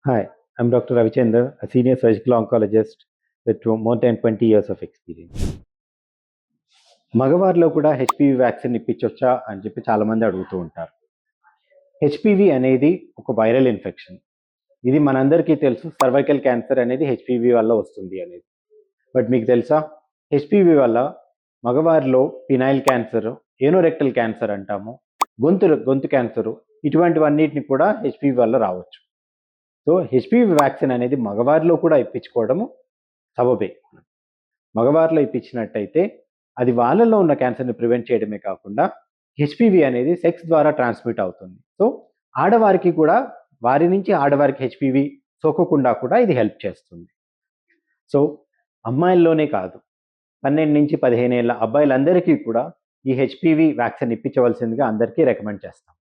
Hi, I'm Dr. Ravichander, a senior surgical oncologist with more than 20 years of experience. మగవారిలో కూడా HPV vaccine ఇప్పించవచ్చా అని చెప్పి చాలామంది అడుగుతూ ఉంటారు. హెచ్పివి అనేది ఒక వైరల్ ఇన్ఫెక్షన్. ఇది మనందరికీ తెలుసు, సర్వైకల్ క్యాన్సర్ అనేది హెచ్పివి వల్ల వస్తుంది అనేది. బట్ మీకు తెలుసా, హెచ్పివి వల్ల మగవారిలో పినైల్ క్యాన్సర్, ఏనోరెక్టల్ క్యాన్సర్ అంటాము, గొంతు క్యాన్సరు, ఇటువంటివన్నిటిని కూడా హెచ్పివి వల్ల రావచ్చు. సో హెచ్పివి వ్యాక్సిన్ అనేది మగవారిలో కూడా ఇప్పించుకోవడము సబబే. మగవారిలో ఇప్పించినట్టయితే అది వాళ్ళలో ఉన్న క్యాన్సర్ని ప్రివెంట్ చేయడమే కాకుండా హెచ్పివి అనేది సెక్స్ ద్వారా ట్రాన్స్మిట్ అవుతుంది. సో ఆడవారికి కూడా వారి నుంచి ఆడవారికి హెచ్పివి సోకకుండా కూడా ఇది హెల్ప్ చేస్తుంది. సో అమ్మాయిల్లోనే కాదు, 12 నుంచి 15 ఏళ్ళ అబ్బాయిలందరికీ కూడా ఈ హెచ్పివి వ్యాక్సిన్ ఇప్పించవలసిందిగా అందరికీ రికమెండ్ చేస్తాం.